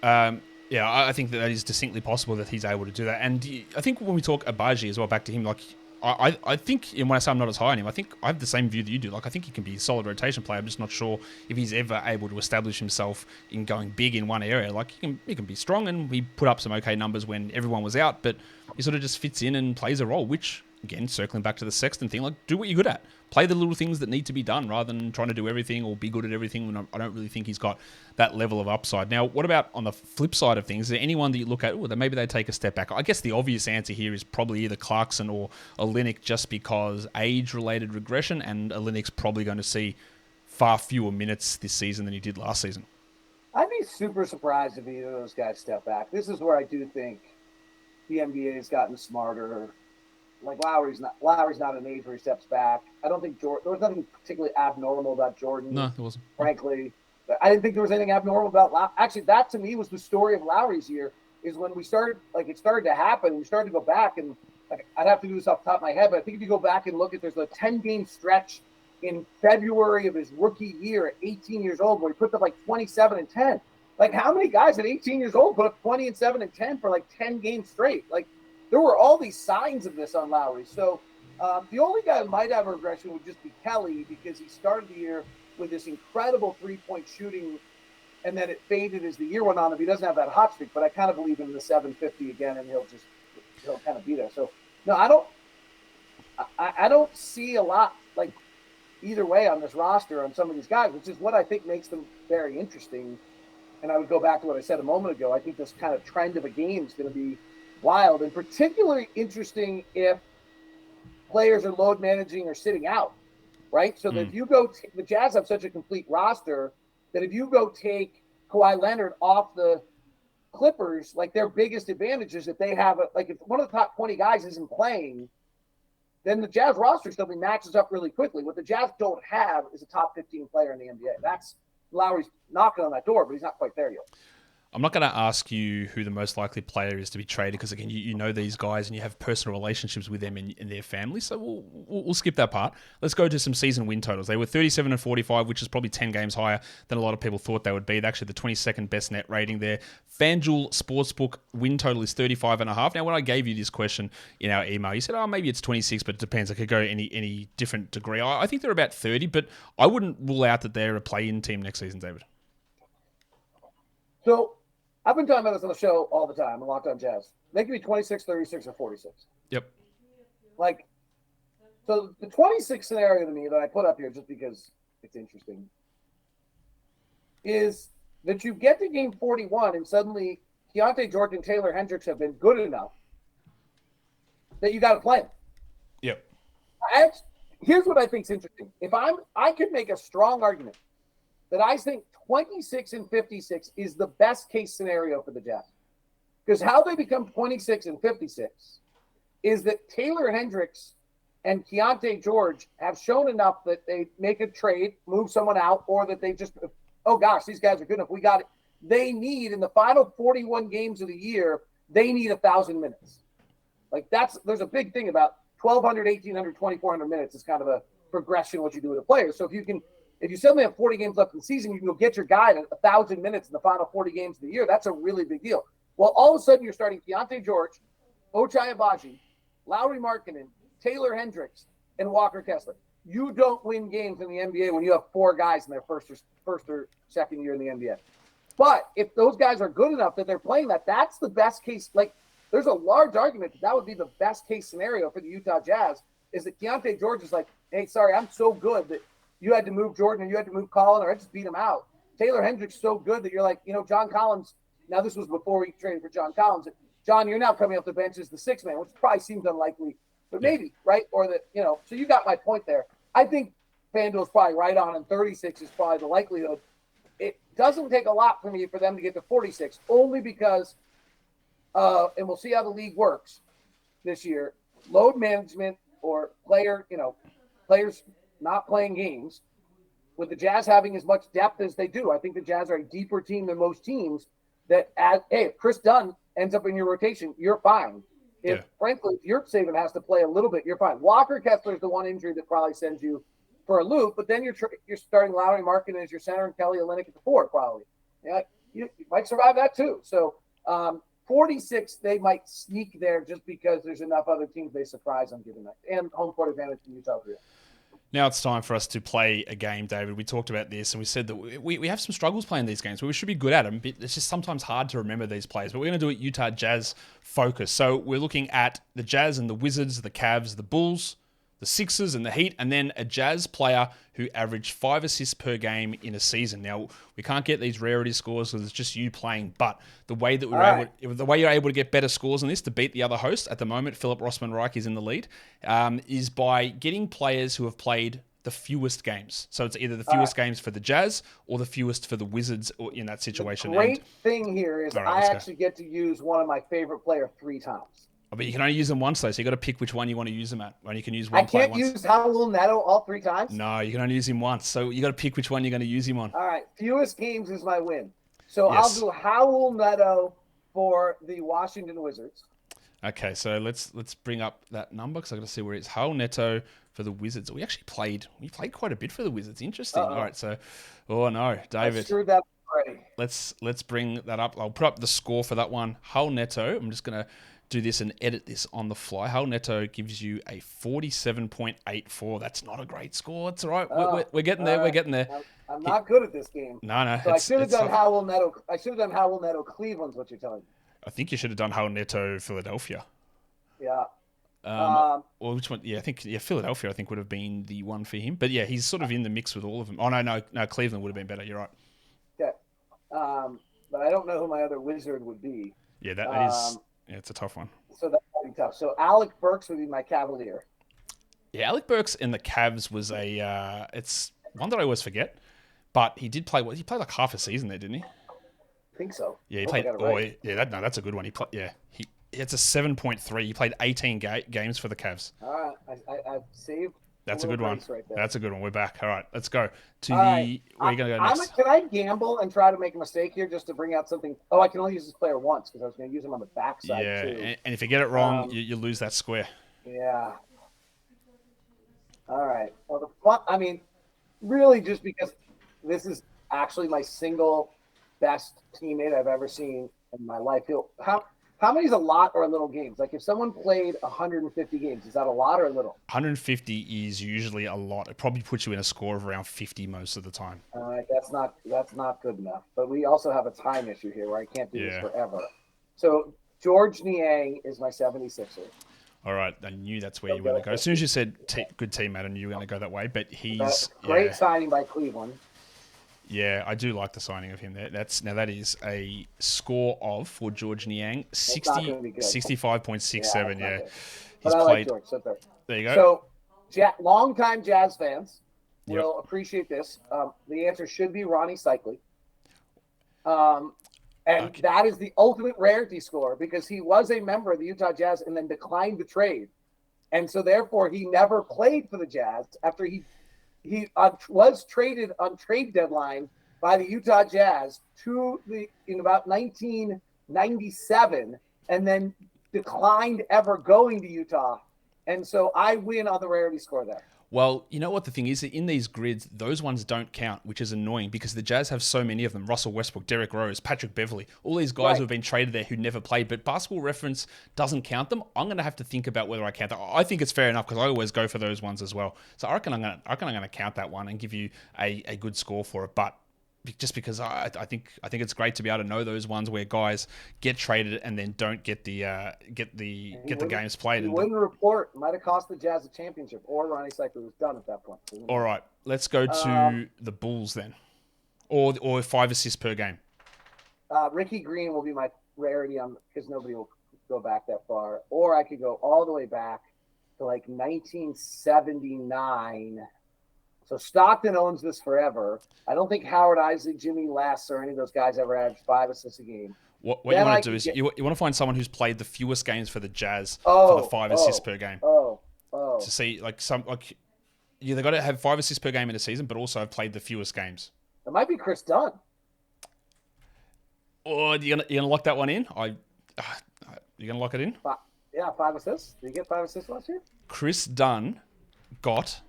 him. Yeah, I think that is distinctly possible that he's able to do that. And I think when we talk Agbaji as well, back to him, like, I think, and when I say I'm not as high on him, I think I have the same view that you do. Like, I think he can be a solid rotation player. I'm just not sure if he's ever able to establish himself in going big in one area. Like, he can be strong, and he put up some okay numbers when everyone was out, but he sort of just fits in and plays a role, which, again, circling back to the Sexton thing, like, do what you're good at. Play the little things that need to be done rather than trying to do everything or be good at everything. And I don't really think he's got that level of upside. Now, what about on the flip side of things? Is there anyone that you look at, that maybe they take a step back? I guess the obvious answer here is probably either Clarkson or Olynyk, just because age-related regression, and Olynyk's probably going to see far fewer minutes this season than he did last season. I'd be super surprised if either of those guys step back. This is where I do think the NBA has gotten smarter. Like, Lowry's not an age where he steps back. I don't think there was nothing particularly abnormal about Jordan. No, there wasn't. Frankly, I didn't think there was anything abnormal about Lowry. Actually, that to me was the story of Lowry's year. Is when we started, like, it started to happen. We started to go back, and like, I'd have to do this off the top of my head, but I think if you go back and look at, there's a 10-game stretch in February of his rookie year at 18 years old where he puts up like 27 and 10. Like, how many guys at 18 years old put up 20 and 7 and 10 for like 10 games straight? Like, there were all these signs of this on Lowry. So the only guy who might have a regression would just be Kelly, because he started the year with this incredible three-point shooting, and then it faded as the year went on. If he doesn't have that hot streak, but I kind of believe in the 750 again, and he'll kind of be there. So no, I don't see a lot like either way on this roster on some of these guys, which is what I think makes them very interesting. And I would go back to what I said a moment ago. I think this kind of trend of a game is going to be wild, and particularly interesting if players are load managing or sitting out, right? So that if you go, the Jazz have such a complete roster that if you go take Kawhi Leonard off the Clippers, like, their biggest advantage is that they have like, if one of the top 20 guys isn't playing, then the Jazz roster suddenly matches up really quickly. What the Jazz don't have is a top 15 player in the NBA. That's Lowry's knocking on that door, but he's not quite there yet. I'm not going to ask you who the most likely player is to be traded, because, again, you know these guys and you have personal relationships with them and their families, so we'll skip that part. Let's go to some season win totals. They were 37 and 45, which is probably 10 games higher than a lot of people thought they would be. They're actually the 22nd best net rating there. FanDuel Sportsbook win total is 35.5. Now, when I gave you this question in our email, you said, maybe it's 26, but it depends. I could go any different degree. I think they're about 30, but I wouldn't rule out that they're a play-in team next season, David. So I've been talking about this on the show all the time on Locked On Jazz. They can be 26, 36, or 46. Yep. Like, so the 26 scenario to me that I put up here just because it's interesting is that you get to game 41 and suddenly Keontae George and Taylor Hendricks have been good enough that you got to play them. Yep. Here's what I think is interesting. I could make a strong argument that I think 26-56 is the best case scenario for the Jazz. Because how they become 26-56 is that Taylor Hendricks and Keontae George have shown enough that they make a trade, move someone out, or that they just, oh gosh, these guys are good enough. We got it. They need, in the final 41 games of the year, they need 1,000 minutes. Like there's a big thing about 1,200, 1,800, 2,400 minutes is kind of a progression what you do with a player. So if you suddenly have 40 games left in the season, you can go get your guy at 1,000 minutes in the final 40 games of the year. That's a really big deal. Well, all of a sudden you're starting Keontae George, Ochai Agbaji, Lauri Markkanen, Taylor Hendricks, and Walker Kessler. You don't win games in the NBA when you have 4 guys in their first or second year in the NBA. But if those guys are good enough that they're playing that's the best case. Like, there's a large argument that would be the best case scenario for the Utah Jazz, is that Keontae George is like, hey, sorry, I'm so good that you had to move Jordan or you had to move Colin, or I just beat him out. Taylor Hendricks so good that you're like, John Collins. Now, this was before we traded for John Collins. John, you're now coming off the bench as the 6th man, which probably seems unlikely, but maybe, right? Or that, so you got my point there. I think FanDuel's probably right on, and 36 is probably the likelihood. It doesn't take a lot for me for them to get to 46, only because, and we'll see how the league works this year, load management or players not playing games, with the Jazz having as much depth as they do. I think the Jazz are a deeper team than most teams. If Chris Dunn ends up in your rotation, you're fine. Frankly, if Yurtseven has to play a little bit, you're fine. Walker Kessler is the one injury that probably sends you for a loop, but then you're starting Lauri Markkanen as your center and Kelly Olynyk at the 4, probably. Yeah, you might survive that too. So 46, they might sneak there just because there's enough other teams they surprise on giving that, and home court advantage to Utah. Now it's time for us to play a game, David. We talked about this, and we said that we have some struggles playing these games, but we should be good at them. It's just sometimes hard to remember these players, but we're going to do it Utah Jazz focus. So we're looking at the Jazz and the Wizards, the Cavs, the Bulls, the Sixers and the Heat, and then a Jazz player who averaged 5 assists per game in a season. Now, we can't get these rarity scores because it's just you playing, but the way that you're able to get better scores on this to beat the other host at the moment, Philip Rossman-Reich is in the lead, is by getting players who have played the fewest games. So it's either the fewest games for the Jazz or the fewest for the Wizards or in that situation. The great thing here is I actually get to use one of my favorite players 3 times. But you can only use them once, though, so you got to pick which one you want to use them at. And you can use one. I can't use Raul Neto all 3 times? No, you can only use him once, so you got to pick which one you're going to use him on. All right, fewest games is my win. So yes. I'll do Raul Neto for the Washington Wizards. Okay, so let's bring up that number because I got to see where it's Raul Neto for the Wizards. We played quite a bit for the Wizards. Interesting. All right, so David. I screwed that up already. Let's bring that up. I'll put up the score for that one. Raul Neto. I'm just going to do this and edit this on the fly. Raul Neto gives you a 47.84. That's not a great score. It's all right. We're getting there. We're getting there. I'm not good at this game. No. So I should have done Raul Neto. I should have done Raul Neto Cleveland's what you're telling me. I think you should have done Raul Neto Philadelphia. Yeah. Or which one? Yeah, I think Philadelphia. I think would have been the one for him. But yeah, he's sort of in the mix with all of them. Oh no, Cleveland would have been better. You're right. Okay. But I don't know who my other Wizard would be. Yeah, that is. Yeah, it's a tough one. So that would be tough. So Alec Burks would be my Cavalier. Yeah, Alec Burks in the Cavs was it's one that I always forget, but he did play. He played like half a season there, didn't he? I think so. Yeah, he played. Right. That's a good one. He played. Yeah, it's a 7.3. He played 18 games for the Cavs. All right, I saved. That's a good one. Right there. That's a good one. We're back. All right, let's go to where are you going to go next? Can I gamble and try to make a mistake here just to bring out something? Oh, I can only use this player once because I was going to use him on the backside too. Yeah, and if you get it wrong, you lose that square. Yeah. All right. Well, really just because this is actually my single best teammate I've ever seen in my life. How many is a lot or a little games? Like if someone played 150 games, is that a lot or a little? 150 is usually a lot. It probably puts you in a score of around 50 most of the time. All right, that's not good enough. But we also have a time issue here where I can't do this forever. So George Niang is my 76er. All right, I knew that's where you were going to go. As soon as you said good teammate, I knew you were going to go that way. But he's great signing by Cleveland. Yeah, I do like the signing of him there. That is a score of, for George Niang, 65.67. Yeah. He's played. Like George, there you go. So, longtime Jazz fans will appreciate this. The answer should be Ronnie Cycli. That is the ultimate rarity score because he was a member of the Utah Jazz and then declined the trade. And so therefore he never played for the Jazz after he was traded on trade deadline by the Utah Jazz in about 1997 and then declined ever going to Utah. And so I win on the rarity score there. Well, you know what the thing is? In these grids, those ones don't count, which is annoying because the Jazz have so many of them. Russell Westbrook, Derrick Rose, Patrick Beverley, all these guys who have been traded there who never played, but Basketball Reference doesn't count them. I'm going to have to think about whether I count that. I think it's fair enough because I always go for those ones as well. So I reckon I'm going to count that one and give you a good score for it. But just because I think it's great to be able to know those ones where guys get traded and then don't get the games played. You wouldn't report. Might have cost the Jazz a championship, or Ronnie Cycli was done at that point. All right, let's go to the Bulls then, or 5 assists per game. Ricky Green will be my rarity because nobody will go back that far, or I could go all the way back to like 1979. So Stockton owns this forever. I don't think Howard Isley, Jimmy Lass, or any of those guys ever averaged 5 assists a game. What you want to do is you want to find someone who's played the fewest games for the Jazz for the 5 assists per game. To see they got to have 5 assists per game in a season, but also have played the fewest games. It might be Chris Dunn. Or you gonna lock that one in? You gonna lock it in? 5 assists. Did he get 5 assists last year? Chris Dunn got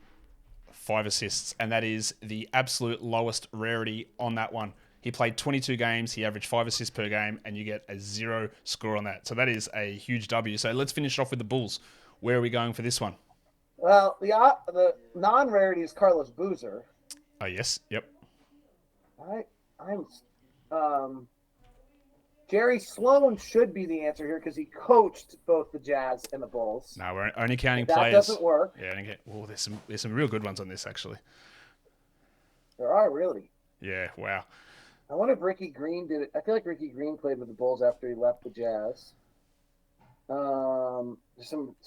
5 assists, and that is the absolute lowest rarity on that one. He played 22 games, he averaged 5 assists per game, and you get a 0 score on that. So that is a huge W. So let's finish off with the Bulls. Where are we going for this one? Well, the non-rarity is Carlos Boozer. Oh, yes. Yep. Jerry Sloan should be the answer here because he coached both the Jazz and the Bulls. No, we're only counting that players. That doesn't work. Yeah, there's some real good ones on this, actually. There are, really. Yeah, wow. I wonder if Ricky Green did it. I feel like Ricky Green played with the Bulls after he left the Jazz. So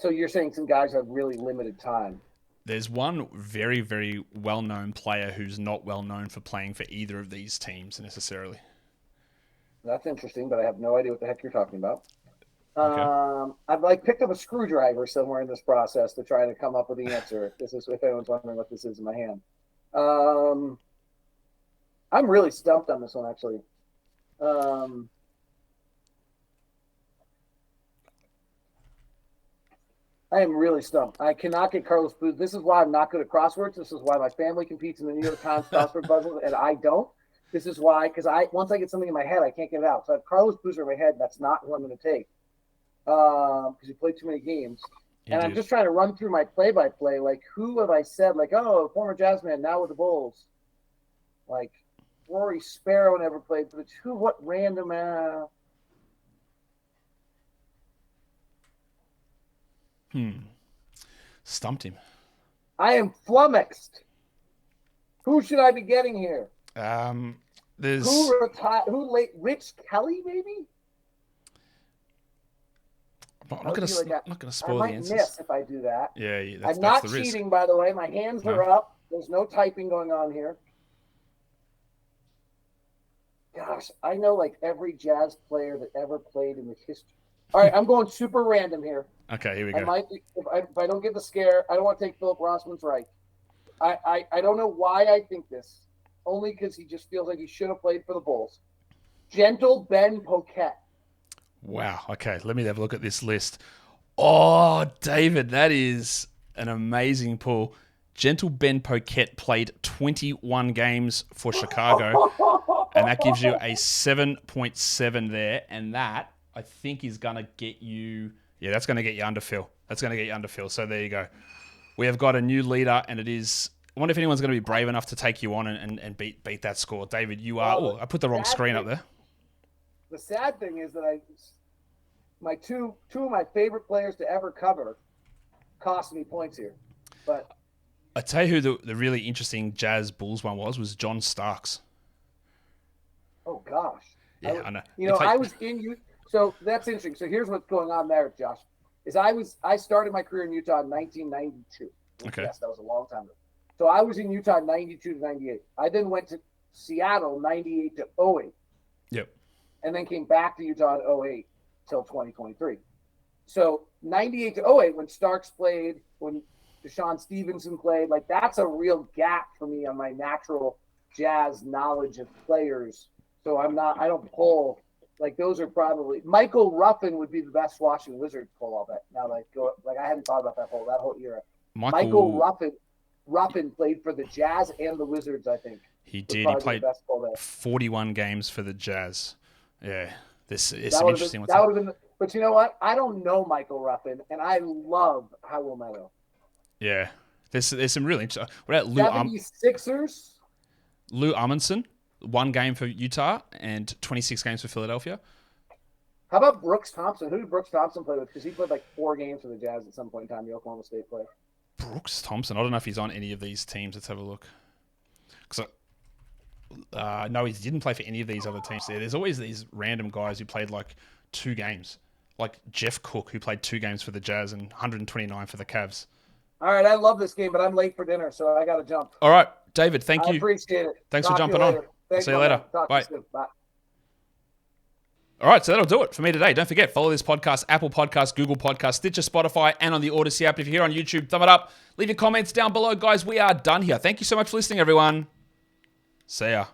you're saying some guys have really limited time. There's one very, very well-known player who's not well-known for playing for either of these teams necessarily. That's interesting, but I have no idea what the heck you're talking about. Okay. I've picked up a screwdriver somewhere in this process to try to come up with the answer. If anyone's wondering what this is in my hand. I'm really stumped on this one, actually. I am really stumped. I cannot get Carlos Boozer. This is why I'm not good at crosswords. This is why my family competes in the New York Times crossword puzzles, and I don't. This is why, because once I get something in my head, I can't get it out. So I have Carlos Boozer in my head. That's not who I'm going to take because he played too many games. I'm just trying to run through my play-by-play. Like, who have I said? Like, oh, former Jazzman, now with the Bulls. Like, Rory Sparrow never played for the two. What random? Stumped him. I am flummoxed. Who should I be getting here? There's who retired? Who late? Rich Kelly, maybe. I'm not going to spoil the answers. I might miss if I do that. Yeah, I'm not cheating, by the way. My hands are up. There's no typing going on here. Gosh, I know like every Jazz player that ever played in the history. All right, I'm going super random here. Okay, here we go. If I don't get the scare, I don't want to take Philip Rossman's right. I don't know why I think this. Only because he just feels like he should have played for the Bulls. Gentle Ben Poquet. Wow. Okay, let me have a look at this list. Oh, David, that is an amazing pull. Gentle Ben Poquet played 21 games for Chicago, and that gives you a 7.7 there, and that, I think, is going to get you... Yeah, that's going to get you under Phil. So there you go. We have got a new leader, and it is... I wonder if anyone's going to be brave enough to take you on and beat that score. David, you are... Oh, I put the wrong screen up there. The sad thing is that two of my favorite players to ever cover cost me points here. But I tell you who the really interesting Jazz Bulls one was John Starks. Oh, gosh. Yeah, I know. I was in you. So that's interesting. So here's what's going on there, Josh. I started my career in Utah in 1992. Okay. Yes, that was a long time ago. So I was in Utah 92 to 98. I then went to Seattle 98 to 08. Yep. And then came back to Utah in 08 till 2023. So 98 to 08, when Starks played, when Deshaun Stevenson played, like that's a real gap for me on my natural Jazz knowledge of players. So I don't pull, like those are probably, Michael Ruffin would be the best Washington Wizards pull, I'll bet. Now I hadn't thought about that whole era. Michael Ruffin played for the Jazz and the Wizards, I think. He did. He played 41 games for the Jazz. Yeah. This is some interesting ones. That would have been, but you know what? I don't know Michael Ruffin, and I love Howell Meadow. Yeah. There's some really interesting. What about Lou 76ers? Lou Amundsen, 1 game for Utah and 26 games for Philadelphia. How about Brooks Thompson? Who did Brooks Thompson play with? Because he played like 4 games for the Jazz at some point in time, the Oklahoma State player. Brooks Thompson. I don't know if he's on any of these teams. Let's have a look. No, he didn't play for any of these other teams. There's always these random guys who played like 2 games. Like Jeff Cook, who played 2 games for the Jazz and 129 for the Cavs. All right, I love this game, but I'm late for dinner, so I got to jump. All right, David, thank you. I appreciate it. Thanks for jumping on. See you later. Bye. Bye. All right, so that'll do it for me today. Don't forget, follow this podcast, Apple Podcasts, Google Podcasts, Stitcher, Spotify, and on the Odyssey app. If you're here on YouTube, thumb it up. Leave your comments down below. Guys, we are done here. Thank you so much for listening, everyone. See ya.